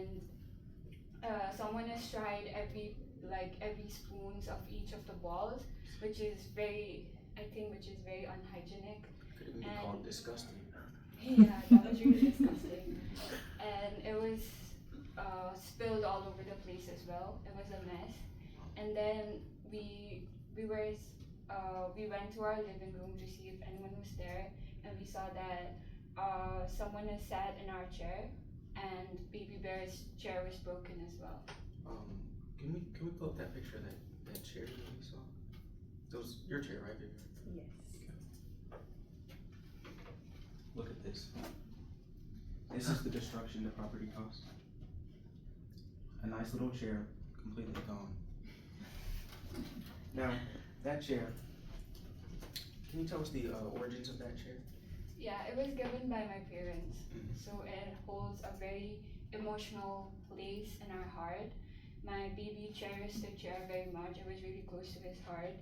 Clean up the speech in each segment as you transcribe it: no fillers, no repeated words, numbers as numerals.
and someone has tried every spoons of each of the balls, which is very unhygienic. Could even be called disgusting. Yeah, that was really disgusting, and it was spilled all over the place as well. It was a mess, and then we were we went to our living room to see if anyone was there, and we saw that someone has sat in our chair, and Baby Bear's chair was broken as well. Can we pull up that picture of that chair that we saw? That was your chair, right, Baby? Yes. Look at this. This is the destruction the property caused. A nice little chair, completely gone. Now, that chair, can you tell us the origins of that chair? Yeah, it was given by my parents, Mhm. so it holds a very emotional place in our heart. My baby cherished the chair very much. It was really close to his heart.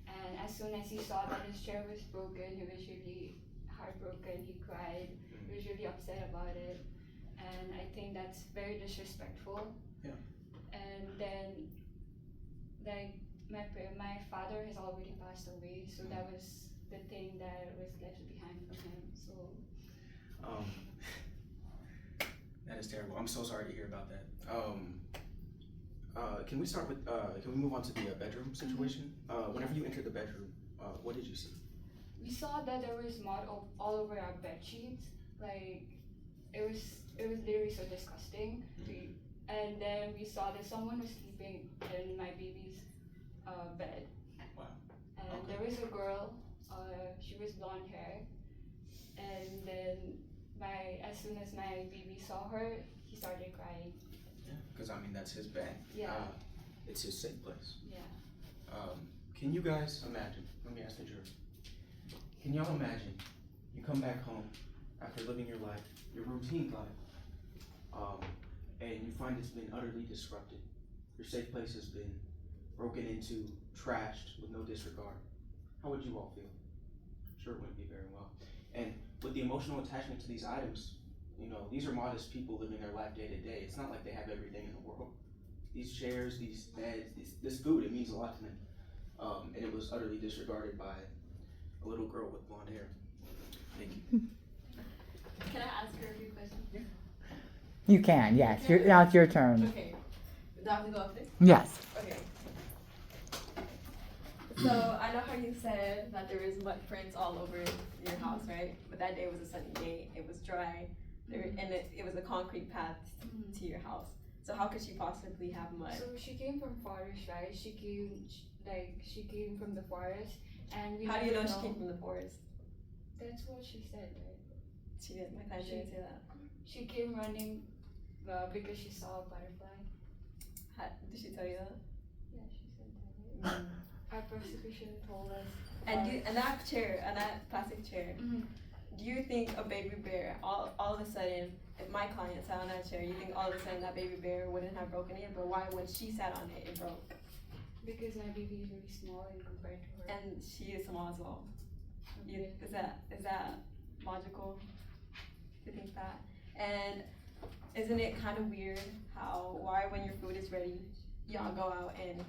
And as soon as he saw that his chair was broken, he was really heartbroken. He cried. He was really upset about it. And I think that's very disrespectful. Yeah. And then, like, my father has already passed away, so that was the thing that was left behind from him. So that is terrible. I'm so sorry to hear about that. Can we start with? Can we move on to the bedroom situation? Whenever you entered the bedroom, what did you see? we saw that there was mud all over our bed sheets. Like, it was literally so disgusting. And then we saw that someone was sleeping in my baby's bed. Wow. And Okay. there was a girl. She was blonde hair. And then as soon as my baby saw her, he started crying. Yeah, because I mean that's his bed. Yeah. It's his safe place. Yeah. Can you guys imagine? Let me ask the jury. Can y'all imagine you come back home after living your life, your routine life, and you find it's been utterly disrupted? Your safe place has been broken into, trashed with no disregard. How would you all feel? Sure, it wouldn't be very well. And with the emotional attachment to these items, you know, these are modest people living their life day to day. It's not like they have everything in the world. These chairs, these beds, this food, it means a lot to them. And it was utterly disregarded by a little girl with blonde hair. Thank you. Can I ask her a few questions? Yeah. You can, yes. Now it's your turn. Okay. Do I have to go up there? Yes. Okay. So I know how you said that there was mud prints all over your house, right? But that day was a sunny day. It was dry, and it was a concrete path to your house. So how could she possibly have mud? So she came from forest, right? She came from the forest, and we How do you know never she came from the forest? That's what she said, right? She didn't. My client didn't say that. She came running because she saw a butterfly. Did she tell you that? Yeah, she said that. Right? Our prosecution told us. And that chair, and that plastic chair, do you think a baby bear, all of a sudden, if my client sat on that chair, you think all of a sudden that baby bear wouldn't have broken it? But why, when she sat on it, it broke? Because my baby is really small in compared to her. And she is small as well. Is that logical to think that? And isn't it kind of weird why when your food is ready, y'all go out and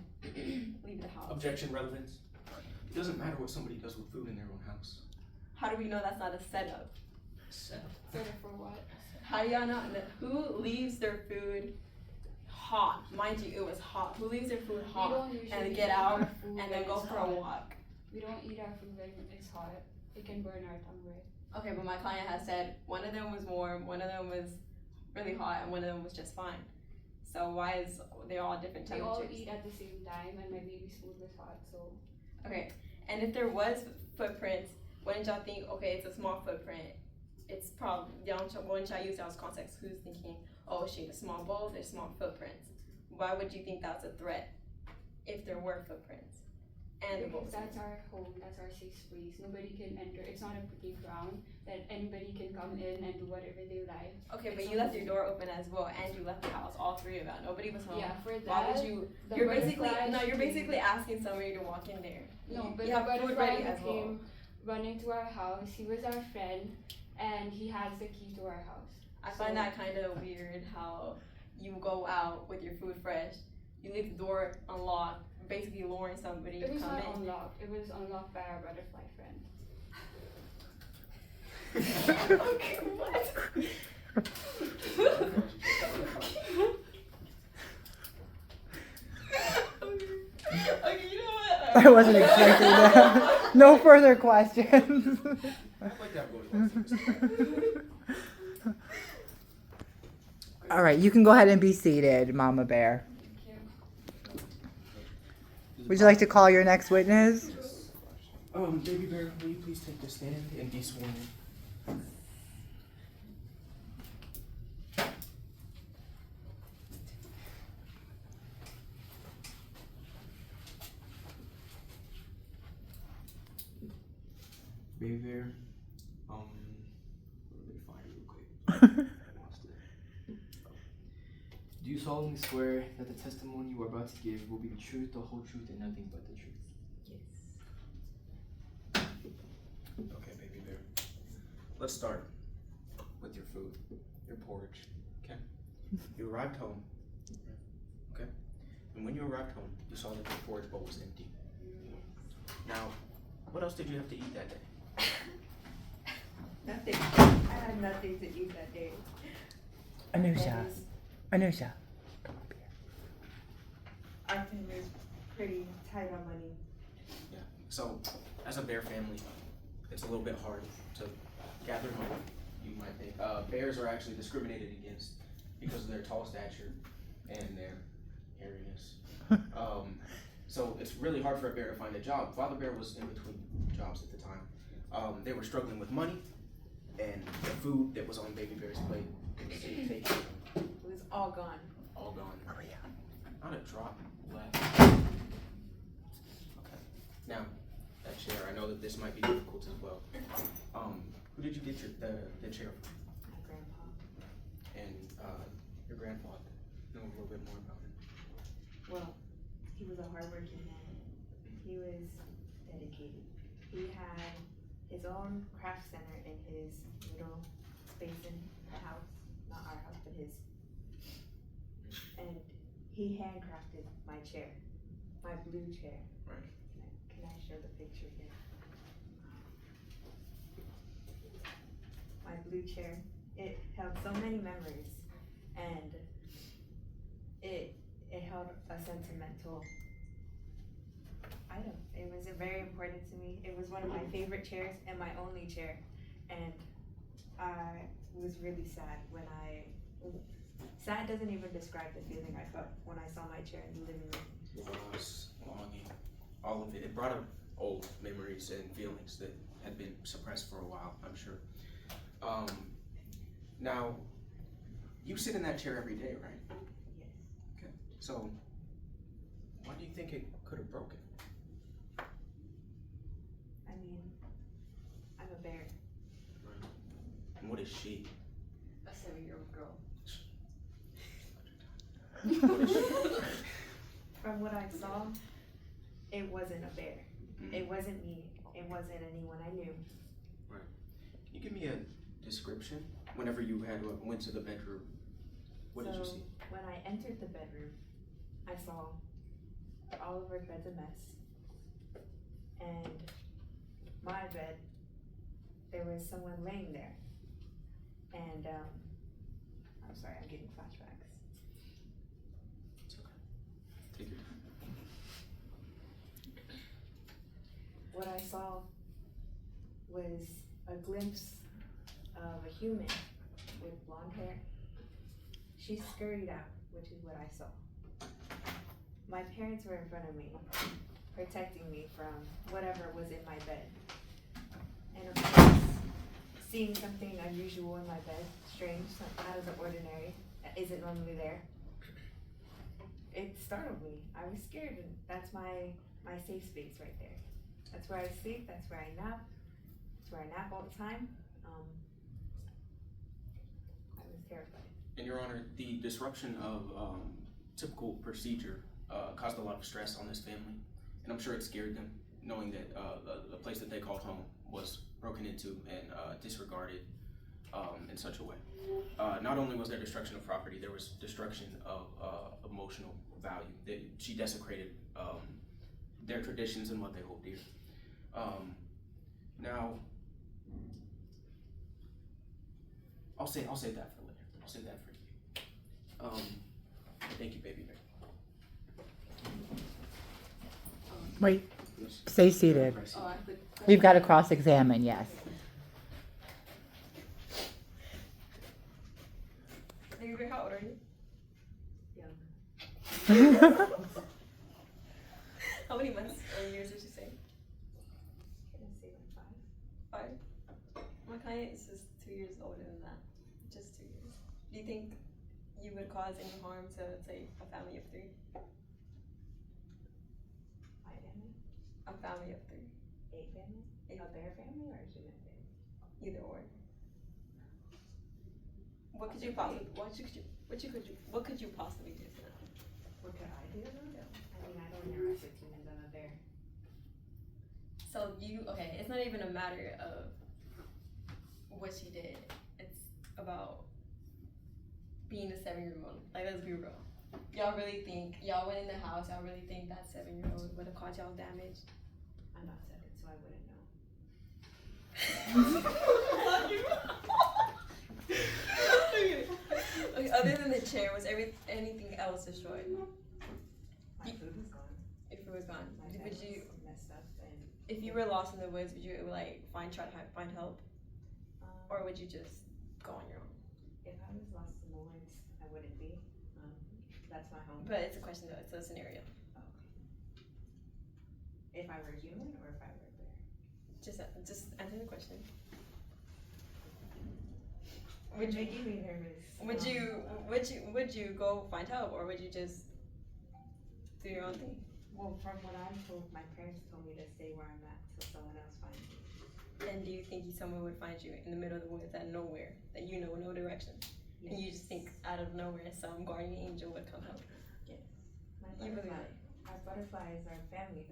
leave the house? Objection, relevance. It doesn't matter what somebody does with food in their own house. How do we know that's not a setup? Setup. Better for what? How do y'all not know? Who leaves their food hot? Mind you, it was hot. Who leaves their food hot and get out and then go for a walk? We don't eat our food when it's hot. It can burn our tongue, right? Okay, but my client has said one of them was warm, one of them was really hot, and one of them was just fine. So why is they all different We temperatures? all eat at the same time, and my baby's food was hot, so. Okay, and if there was footprints, wouldn't y'all think, okay, it's a small footprint, it's probably, wouldn't y'all use that as context? Who's thinking, oh shit, the small bowls, there's small footprints. Why would you think that's a threat if there were footprints? And the Because bowls. that's our home, that's our safe space. Nobody can enter. It's not a playground that anybody can come in and do whatever they like. Okay, but It's you not left your door open as well, and you left the house, all three of y'all. Nobody was home. Yeah, for that. Why would you? the You're basically butterfly you're basically asking somebody to walk in there. No, but you the have food butterfly ready as well. came running to our house. He was our friend, and he has the key to our house. I find that kind of weird how you go out with your food fresh. You leave the door unlocked, basically luring somebody It to was come not in. unlocked. It was unlocked by our butterfly friend. Okay, what? Okay, you know what? I wasn't expecting that. No further questions. I like that voice. All right, you can go ahead and be seated, Mama Bear. Thank you. Would you like to call your next witness? Baby Bear, will you please take the stand and be sworn in? Baby Bear, let me find it real quick. Do you solemnly swear that the testimony you are about to give will be the truth, the whole truth, and nothing but the truth? Okay, Baby Bear. Let's start with your food, your porridge, okay? You arrived home, okay? And when you arrived home, you saw that the porridge bowl was empty. Now, what else did you have to eat that day? Nothing. I had nothing to eat that day. Anusha. Anusha. Our family is pretty tight on money. Yeah. So, as a bear family, it's a little bit hard to gather money. You might think bears are actually discriminated against because of their tall stature and their hairiness. So it's really hard for a bear to find a job. Father Bear was in between jobs at the time. They were struggling with money, and the food that was on Baby Bear's plate was taken, It was all gone. all gone. Oh, yeah. Not a drop left. Okay. Now, that chair, I know that this might be difficult as well. Who did you get the chair from? My grandpa. And your grandfather? Know a little bit more about him. Well, he was a hardworking man. He was dedicated. He had his own craft center in his little space in the house. Not our house, but his. And he handcrafted my chair. My blue chair. Right. Can I show the picture here? My blue chair. It held so many memories, and it held a sentimental item. It was very important to me. It was one of my favorite chairs and my only chair, and I was really sad when sad doesn't even describe the feeling I felt when I saw my chair in the living room. Loss, longing, all of it. It brought up old memories and feelings that had been suppressed for a while, I'm sure. Now, you sit in that chair every day, right? Yes. Okay. So, why do you think it could have broken? I mean, I'm a bear. And what is she? A 7-year-old girl. What is she? From what I saw, it wasn't a bear. Mhm. It wasn't me. It wasn't anyone I knew. Can you give me a description? Whenever you went to the bedroom, what did you see? When I entered the bedroom, I saw all of our bed's a mess. And my bed, there was someone laying there. And I'm sorry, I'm getting flashbacks. It's okay. Take your time. What I saw was a glimpse of a human with blonde hair. She scurried out, which is what I saw. My parents were in front of me, protecting me from whatever was in my bed. And of course, seeing something unusual in my bed, strange, something out of the ordinary, that isn't normally there, it startled me. I was scared, and that's my safe space right there. That's where I sleep, that's where I nap. That's where I nap all the time. I was terrified. And Your Honor, the disruption of typical procedure caused a lot of stress on this family, and I'm sure it scared them, knowing that the place that they called home was broken into and disregarded. in such a way. Not only was there destruction of property, there was destruction of emotional value. She desecrated their traditions and what they hold dear. Now, I'll save that for later. I'll save that for you. Thank you, baby. Wait, Yes. stay seated. Oh, I could. We've got to cross-examine, yes. How old are you? How many months or years did you say? Let's see, like 5. 5. My client is just 2 years older than that. Just 2 years. Do you think you would cause any harm to, say, a family of 3? My family? A family of 3. A family? A bear family or a human family? Either or. What could you possibly? What could you possibly do to them? What could I do? I mean, I don't interact with humans. I'm a bear. So okay? It's not even a matter of what she did. It's about being a 7-year-old. Like, let's be real. Y'all really think y'all went in the house? Y'all really think that 7-year-old would have caused y'all damage? I'm not 7, so I wouldn't know. Okay, other than the chair, was anything else destroyed? My food was gone. If it was gone, My would bed you? was messed up, and If you were lost in the woods, would you like try to find help, or would you just go on your own? if I was lost in the woods, I wouldn't be. That's my home. But it's a question though. It's a scenario. If I were human or if I were a bear. Just answer the question. Would make me nervous. Would you go find help, or would you just do your own thing? Well, from what I'm told, my parents told me to stay where I'm at till someone else finds me. And do you think someone would find you in the middle of the woods at nowhere, that you know no direction, and you just think out of nowhere some guardian angel would come help? My You believe butterfly. Our butterflies are family.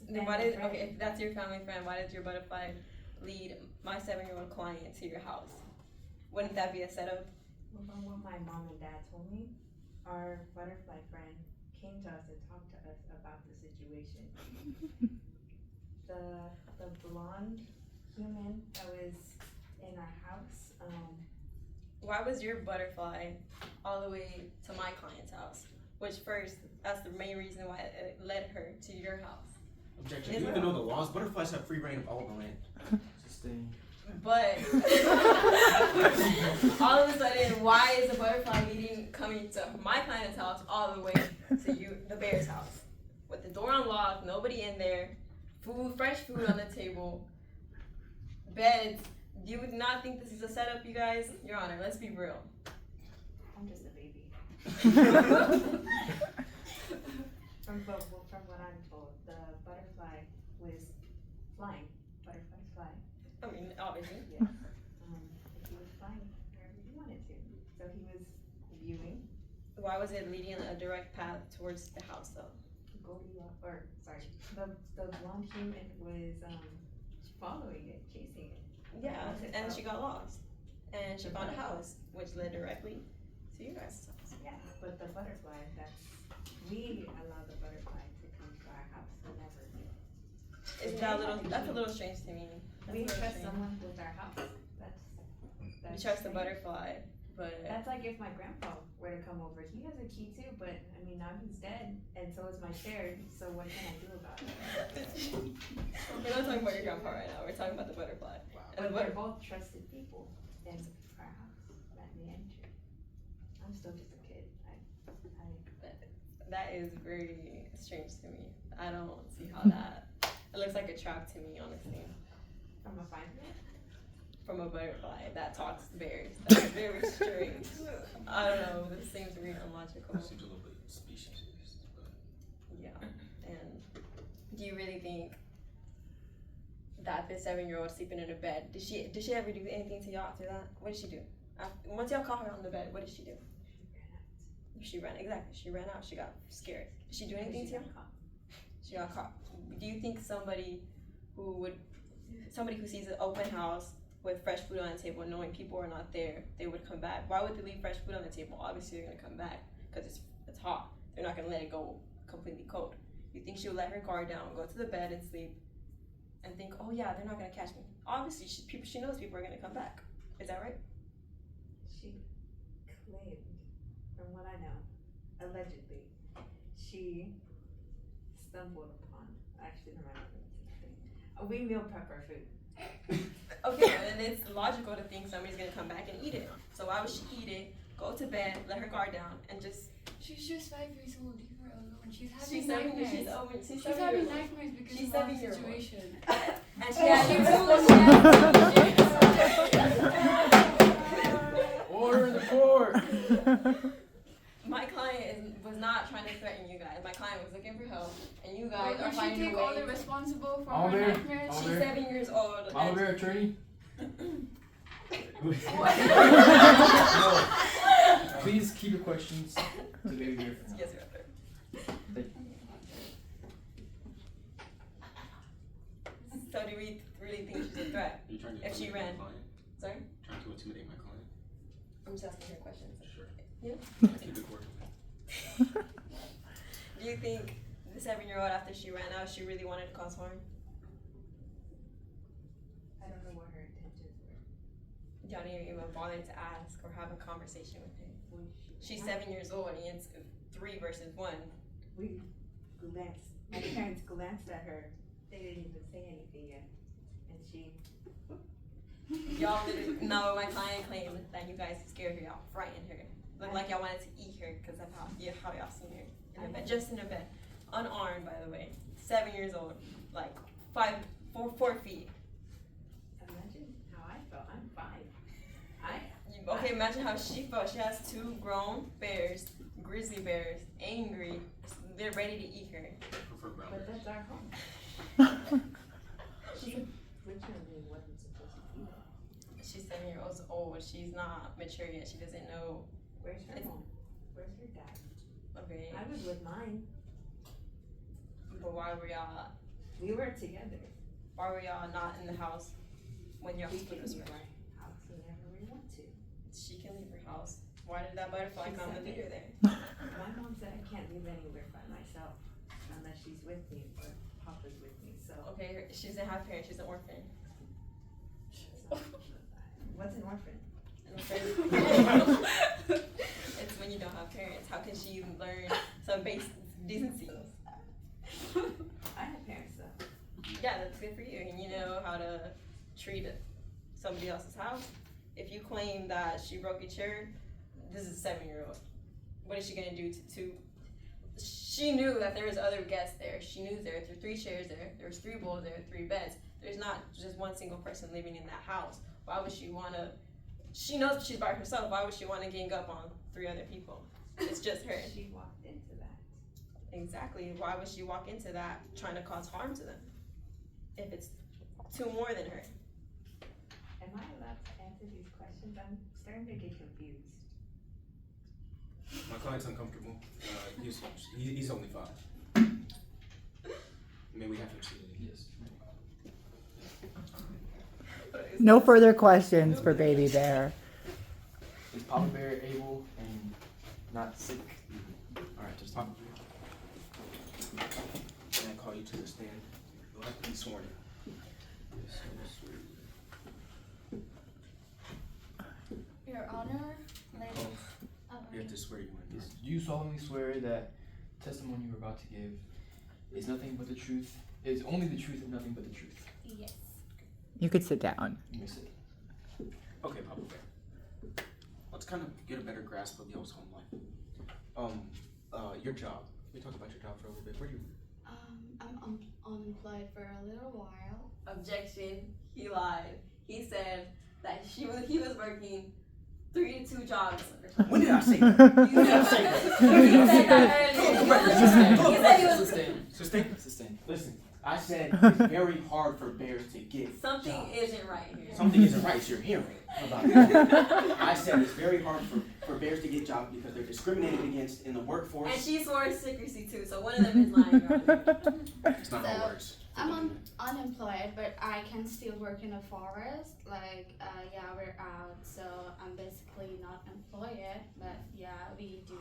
Then why did if that's your family friend, why did your butterfly lead my 7-year-old client to your house? Wouldn't that be a setup? Well, from what my mom and dad told me, our butterfly friend came to us and talked to us about the situation. the blonde human that was in our house, Why was your butterfly all the way to my client's house? Which first, that's the main reason why it led her to your house. Objection. You even know the laws. Butterflies have free reign of all the land. Sustain. But all of a sudden, why is the butterfly coming to my client's house all the way to you, the bear's house, with the door unlocked, nobody in there, fresh food on the table, beds? Do you not think this is a setup, you guys? Your Honor, let's be real. I'm just a baby. From what I'm told, the butterfly was flying. Butterflies fly. I mean, obviously. Yes. He was flying wherever he wanted to. So he was viewing Why was it leading a direct path towards the house, though? the blonde human was following it, chasing it. Yeah, and she got lost. And she found a house, which led directly to you guys' house. Yeah, but the butterfly, we allow the butterfly to come to our house whenever. Isn't that's a little strange to me. That's We a little trust strange. someone with our house. You trust the butterfly, but That's like if my grandpa were to come over. He has a key too, but I mean now he's dead, and so is my chair. So what can I do about it? we're not talking about your grandpa right now. We're talking about the butterfly. And the But they're butter- both trusted people in our house. Let me enter. I'm still just a kid. that is very strange to me. I don't see how that. It looks like a trap to me, honestly. From a 5-year-old. From a butterfly that talks to bears. That's very strange. I don't know. This seems very illogical. Seems a little bit species. Yeah. And do you really think that this 7-year-old sleeping in a bed, did she ever do anything to y'all after that? What did she do? Once y'all caught her on the bed, what did she do? She ran exactly. She ran out. She got scared. Did she do anything to you? She got caught. Do you think somebody who sees an open house with fresh food on the table, knowing people are not there, they would come back. Why would they leave fresh food on the table? Obviously, they're gonna come back because it's hot. They're not gonna let it go completely cold. You think she would let her guard down, go to the bed and sleep, and think, oh yeah, they're not gonna catch me. Obviously, she knows people are gonna come back. Is that right? She claimed, from what I know, allegedly, she stumbled upon, actually, never mind, we meal prep our food. Okay, and it's logical to think somebody's gonna come back and eat it. So why would she eat it, go to bed, let her guard down, and just... She's just 5 years old. Leave her alone. She's having She's 7 nightmares. years old. She's having nightmares because She's of the 7-year-old. situation. And she Yeah, has she Order in the court. My client was not trying to threaten you guys. My client was looking for help, and you guys But are would she finding take a all the way. responsible for All her there. nightmares? All She's there. 7 years old. I'm a and- bear attorney. Please keep your questions to Baby Bear for now. Yes, right there. Thank you. So do we really think she's a threat? Are you trying to If she intimidate ran. my client? Sorry? Trying to intimidate my client? I'm just asking her questions. Sure. Yeah. Keep it cordial. Do you think the 7-year-old, after she ran out, she really wanted to cause harm? I don't know what her intentions were. Y'all didn't even bother to ask or have a conversation with her. She's 7 years old, and it's 3 versus 1. We glanced, my parents glanced at her, they didn't even say anything yet, and she, Y'all literally, no, my client claimed that you guys scared her, y'all frightened her. Looked like y'all wanted to eat her because of how y'all seen her in a bed, just in a bed, unarmed by the way, 7 years old, like 4 feet. imagine how I felt, I'm 5. Okay, imagine how she felt. She has 2 grown bears, grizzly bears, angry. They're ready to eat her. I prefer brown But bears. that's our home. She literally wasn't supposed to be there. She's 7 years old. She's not mature yet. She doesn't know. Where's her It's- mom? Where's her dad? Okay, I was with mine, but why were y'all? we were together. Why were y'all not in the house when y'all We was could supposed leave to? our house whenever we want to. She can leave her house. Why did that butterfly She come said and lead it. her there? My mom said I can't live anywhere by myself unless she's with me or Papa's with me, so. Okay, she doesn't have parents. She's an orphan. What's an orphan? An orphan. It's when you don't have parents. How can she learn some basic decency? I have parents though. Yeah, that's good for you. And you know how to treat somebody else's house. If you claim that she broke a chair, this is a 7-year-old. What is she gonna do to she knew that there was other guests there. She knew there were 3 chairs there. There was 3 bowls there, 3 beds. There's not just one single person living in that house. Why would she wanna? She knows she's by herself. Why would she wanna gang up on 3 other people? It's just her. She walked into that. Exactly. Why would she walk into that trying to cause harm to them? If it's 2 more than her. Am I allowed to answer these questions? I'm starting to get confused. My client's uncomfortable. He's only 5. May we have him seated? Yes. No further questions for Baby Bear. Is Papa Bear able and not sick? Alright, just Papa Bear. Can I call you to the stand? You'll have to be sworn in. Your Honor, like, You have to swear you in. Yes. Do you solemnly swear that testimony you're about to give is nothing but the truth? Is only the truth and nothing but the truth? yes. You could sit down. You may sit. Okay, Papa Bear. Let's kind of get a better grasp of y'all's home life. Your job. We talk about your job for a little bit. Where do you? I'm unemployed for a little while. Objection. He lied. He said that he was working 3 to 2 jobs. When did I say that? He said that earlier. He said he was Sustain. Sustain. Listen, I said it's very hard for bears to get something jobs. isn't right here. Something isn't right. It's your hearing about it. I said it's very hard for for bears to get jobs because they're discriminated against in the workforce. And she swore secrecy too, so one of them is lying. It's not how it works. I'm unemployed, but I can still work in a forest. Like, yeah, we're out, so I'm basically not employed. But yeah, we do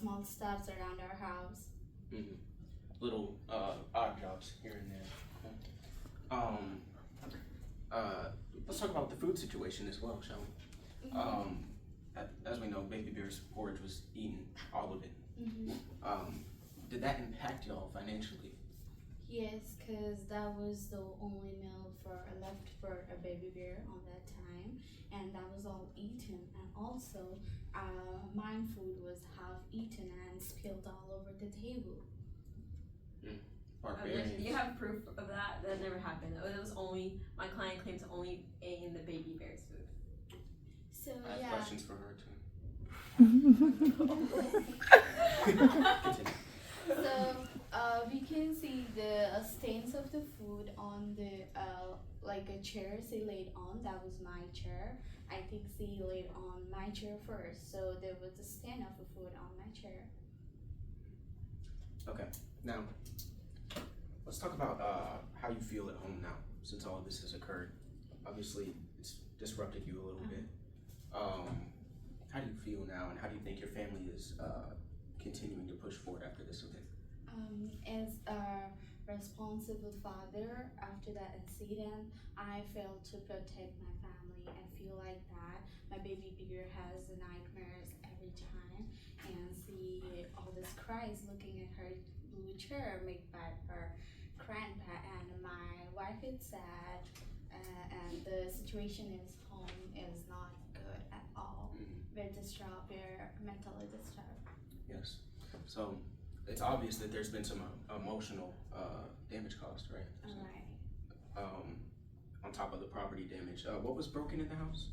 small stuffs around our house. Mm-hmm. Little odd jobs here and there. Let's talk about the food situation as well, shall we? As we know, Baby Bear's porridge was eaten, all of it. Did that impact y'all financially? Yes, because that was the only meal left for a baby bear on that time, and that was all eaten. And also, mine food was half eaten and spilled all over the table. Barbarians. You have proof of that? That never happened. It was only, my client claims only in the baby bear's food. So I have yeah. questions for her too. So we can see the stains of the food on the like a chair she laid on. That was my chair. I think she laid on my chair first, so there was a stain of the food on my chair. Okay, now let's talk about how you feel at home now since all of this has occurred. Obviously, it's disrupted you a little bit. How do you feel now, and how do you think your family is continuing to push forward after this event? As a responsible father, after that incident, I failed to protect my family. I feel like that my baby bear has nightmares every time, and see all this cries looking at her blue chair made by her grandpa, and my wife is sad, and the situation is home is not good at all. We're disturbed, we're mentally disturbed. Yes. So it's obvious that there's been some emotional damage caused, right? Alright. On top of the property damage. What was broken in the house?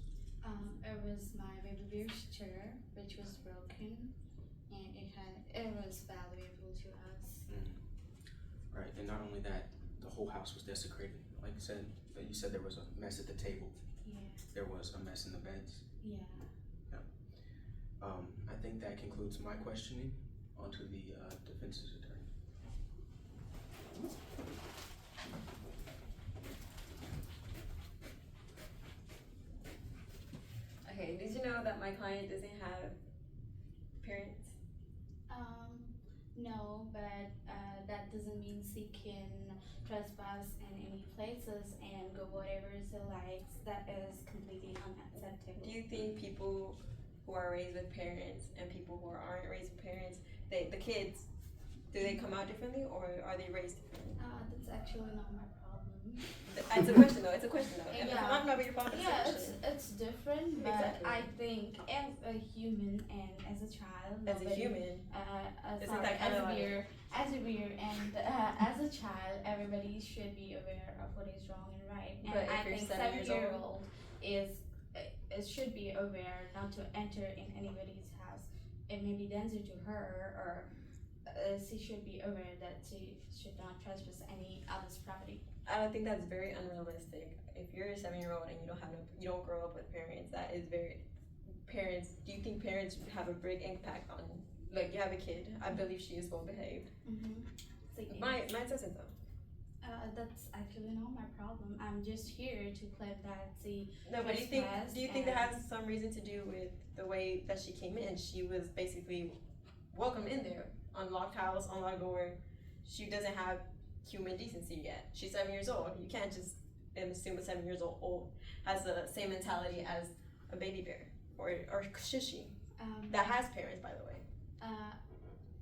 It was my baby bear's chair, which was broken, and it was valuable to us. Right, and not only that, the whole house was desecrated. Like you said there was a mess at the table. Yeah. There was a mess in the beds. Yeah. I think that concludes my questioning. On to the defense's attorney. Okay, did you know that my client doesn't have parents? No, but that doesn't mean she can trespass in any places and go whatever she likes. That is completely unacceptable. Do you think people who are raised with parents and people who aren't raised with parents, the kids, do they come out differently or are they raised differently? That's actually not my problem. It's a question though. It's a question though. Yeah. It's not about your problem. Yeah, it's different, but Exactly. I think as a human and as a child, As a human, sorry, that kind as of a beer and as a child, everybody should be aware of what is wrong and right. And But if I you're think 7 years 7-year-old should be aware not to enter in anybody's house. It may be danger to her, or she should be aware that she should not trespass any other's property. I don't think that's very unrealistic. If you're a 7-year-old and you don't grow up with parents, that is very parents. Do you think parents have a big impact on? Like you have a kid, I believe she is well behaved. Mine doesn't though. That's actually not my problem. I'm just here to claim that she No, but do you think and- that has some reason to do with the way that she came in? She was basically welcomed in there, unlocked house, unlocked door. She doesn't have human decency yet. She's 7 years old. You can't just assume a 7 years old has the same mentality as a baby bear or should she? That has parents, by the way.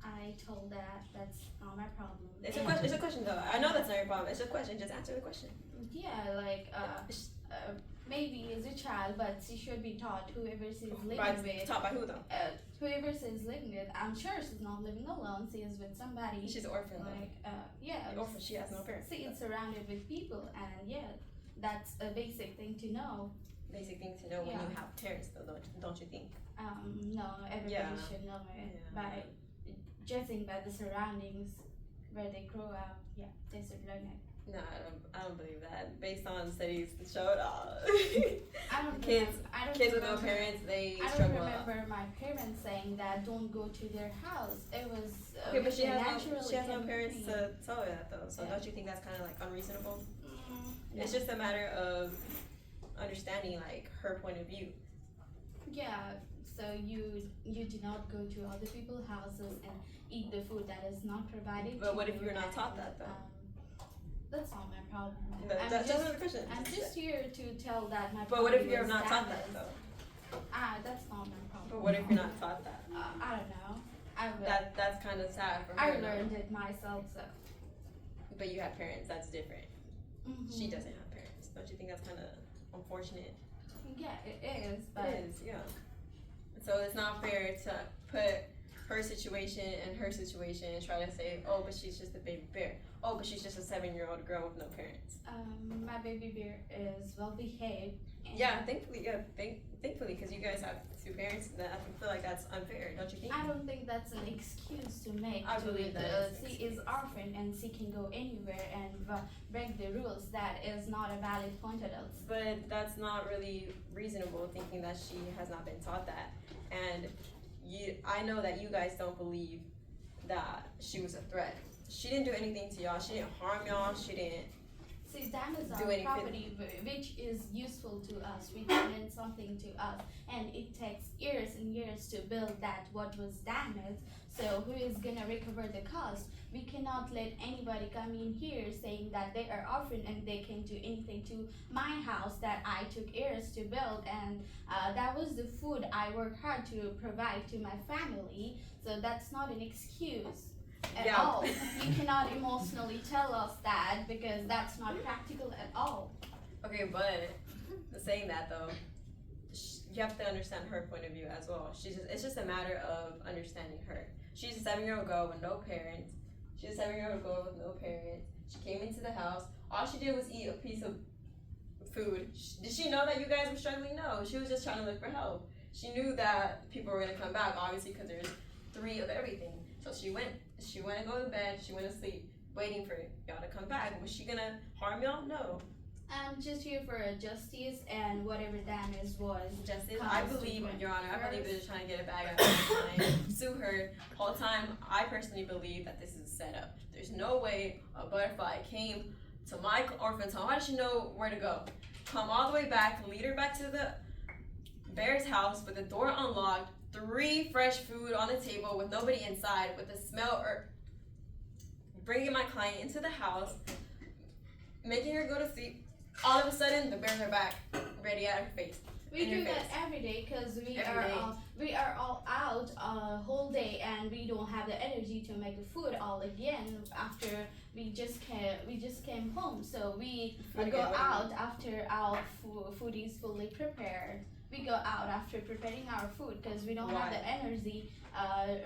I told that's not my problem. It's a question. It's a question though. I know that's not your problem. It's a question. Just answer the question. Yeah, like maybe as a child, but she should be taught whoever she's living with. Taught by who though? Whoever she's living with, I'm sure she's not living alone. She is with somebody. She's an orphan. Like yeah, An orphan. She has no parents. She is surrounded with people, and yeah, that's a basic thing to know. Basic thing to know when you have parents, though, don't you think? No, everybody should know it by judging by the surroundings where they grow up. Yeah, they should learn it. No, I don't believe that. Based on studies that showed, I don't kids remember, I don't kids with no remember, parents, they I don't struggle. remember my parents saying that don't go to their house. It was Okay, but she they has naturally no parents came to tell her that though. So Yeah. don't you think that's kind of like unreasonable? Mm, It's just a matter of understanding like her point of view. yeah. So you do not go to other people's houses and eat the food that is not provided. But to what if you you're not and, taught that, though? That's not my problem. That's another question. I'm just here to tell that my. But what if property you're was not taught that damaged. though? That's not my problem. But what if you're not taught that? I don't know. That's kind of sad for I her. though. learned it myself, so. But you have parents. That's different. Mhm. She doesn't have parents. Don't you think that's kind of unfortunate? Yeah, it is, but. It is, yeah. So it's not fair to put her situation and her situation and try to say, oh, but she's just a baby bear. Oh, but she's just a 7-year-old girl with no parents. My baby bear is well behaved. And Yeah, thankfully, thankfully, because you guys have 2 parents, that I feel like that's unfair, don't you think? I don't think that's an excuse to make. I believe that is an she is orphan and she can go anywhere and break the rules. That is not a valid point at all. But that's not really reasonable, thinking that she has not been taught that. And I know that you guys don't believe that she was a threat. She didn't do anything to y'all. She didn't harm y'all. She didn't. See, that is Do our anything. property, which is useful to us, which means something to us, and it takes years and years to build that what was damaged. So who is gonna recover the cost? We cannot let anybody come in here saying that they are orphan and they can do anything to my house that I took years to build, and that was the food I worked hard to provide to my family. So that's not an excuse at Yeah. all. You cannot emotionally tell us that because that's not practical at all. Okay, but saying that though, you have to understand her point of view as well. It's just a matter of understanding her. She's a 7-year-old girl with no parents. She's a 7-year-old girl with no parents. She came into the house. All she did was eat a piece of food. Did she know that you guys were struggling? No. She was just trying to look for help. She knew that people were gonna come back, obviously, because there's 3 of everything. So she went to go to bed. She went to sleep, waiting for y'all to come back. Was she gonna harm y'all? No. I'm just here for justice and whatever damage was. Justice. I believe, Your Honor, I believe they're trying to get a bag out of her and sue her. Whole time, I personally believe that this is a setup. There's no way a butterfly came to my orphan's home. How does she know where to go? Come all the way back, lead her back to the bear's house with the door unlocked, 3 fresh food on the table with nobody inside, with the smell or bringing my client into the house, making her go to sleep. All of a sudden, the bears are back, ready at her face. We in do your that face. every day because we Every are day. we are all out a whole day and we don't have the energy to make the food all again after we just came home. So we Food go again, what do you out after our food is fully prepared. We go out after preparing our food because we don't have Why? the energy.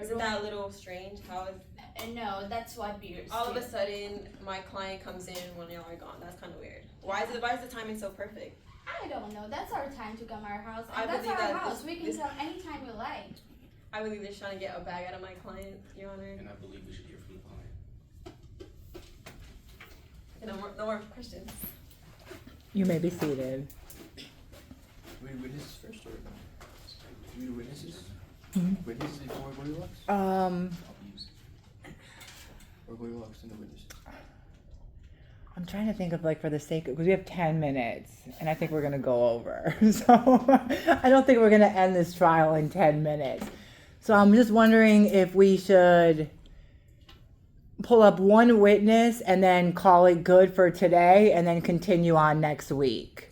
Isn't that a little strange? How is No, that's what beers all of do. a sudden my client comes in when y'all are gone? That's kind of weird. Why is the timing so perfect? I don't know. That's our time to come our house, I and that's believe our that house. this- We can this- come anytime we like. I believe they're trying to get a bag out of my client, Your Honor. And I believe we should hear from the client. No more questions. You may be seated. Wait, witnesses first or? Do the witnesses? Mhm. Witnesses before Goldilocks? I'll be using. Or Goldilocks and the witnesses? I'm trying to think of like for the sake because we have 10 minutes and I think we're gonna go over. So I don't think we're gonna end this trial in 10 minutes. So I'm just wondering if we should pull up one witness and then call it good for today and then continue on next week.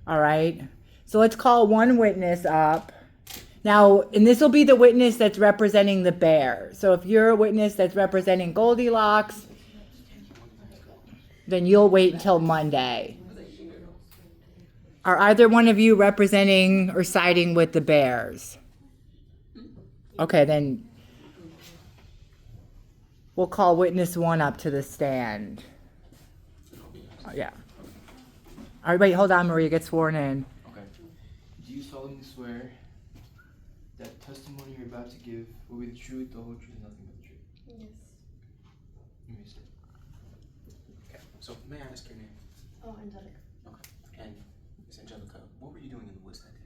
All right. So let's call one witness up. Now, and this will be the witness that's representing the bear. So if you're a witness that's representing Goldilocks, then you'll wait until Monday. Are either one of you representing or siding with the Bears? Okay, then we'll call witness 1 up to the stand. Yeah. All right, wait, hold on, Maria, get sworn in. Okay. Do you solemnly swear that testimony you're about to give will be the truth, the whole truth, and nothing but the truth? Yes. Let me see. Okay, I'm So may I ask your name? Oh, Angelica. And Miss Angelica, what were you doing in the woods that day?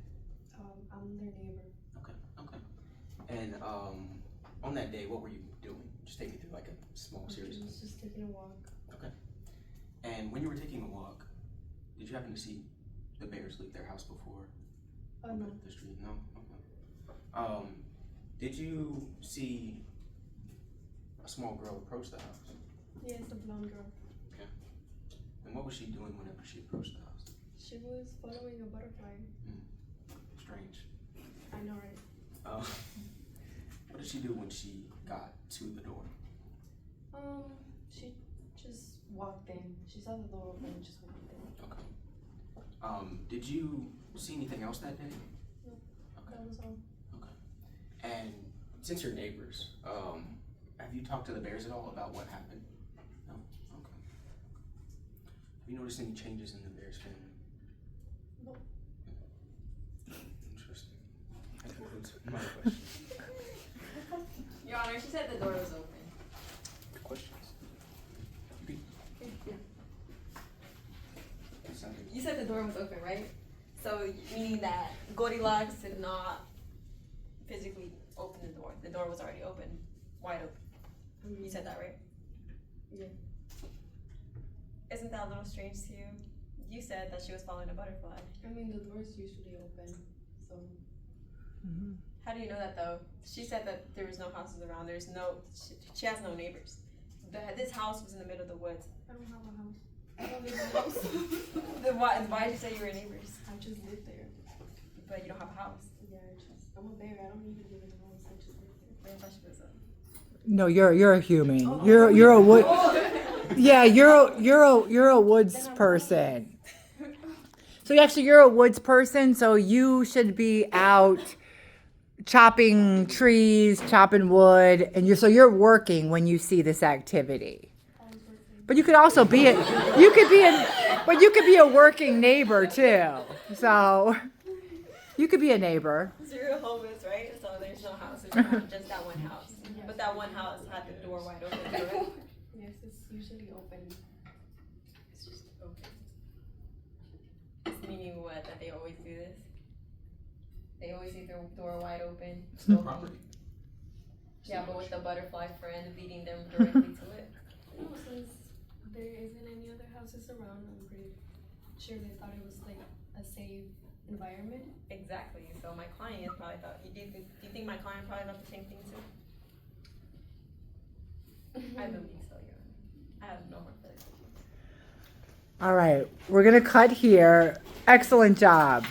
I'm their neighbor. Okay. And on that day, what were you doing? Just take me through like a small series. I was just taking a walk. And when you were taking a walk, did you happen to see the bears leave their house before? Oh, no. The street? No? Okay. Did you see a small girl approach the house? Yeah, it's a blonde girl. And what was she doing whenever she approached the house? She was following a butterfly. Strange. I know, right? What did she do when she got to the door? She just walked in. She saw the door open and just walked in. Okay. Did you see anything else that day? No. Okay. That was all. And since you're neighbors, have you talked to the bears at all about what happened? No? Okay. Have you noticed any changes in the bears family? No. Interesting. That concludes my question. Your Honor, she said the door was open. Questions? You said the door was open, right? So meaning that Goldilocks did not physically open the door. The door was already open, wide open. You said that, right? Yeah. Isn't that a little strange to you? You said that she was following a butterfly. I mean, the door's usually open, so. How do you know that though? She said that there was no houses around. She has no neighbors. This house was in the middle of the woods. I don't have a house. I don't live in a house. Then why did you say you were neighbors? I just live there. But you don't have a house. Yeah, I'm a bear. I don't even live in a house. I just live there. I thought she was a... No, you're a human. You're a wood. Yeah, you're a woods person. So actually, you're a woods person. So you should be out chopping trees, chopping wood, and you're working when you see this activity. But you could also be you could be a working neighbor too. So you could be a neighbor. Zero homeless, right? So there's no houses around, just that one house. But that one house had the door wide open, correct? Yes, it's usually open. It's just open. It's meaning what? That they always do this? They always leave their door wide open? It's their property. Yeah, but with the butterfly friend leading them directly to it. No, since there isn't any other houses around, I'm pretty sure they thought it was like a safe environment. Exactly. So my client probably thought. Do you think my client probably thought the same thing too? I believe so, yeah. I have no more further questions. All right, we're gonna cut here. Excellent job.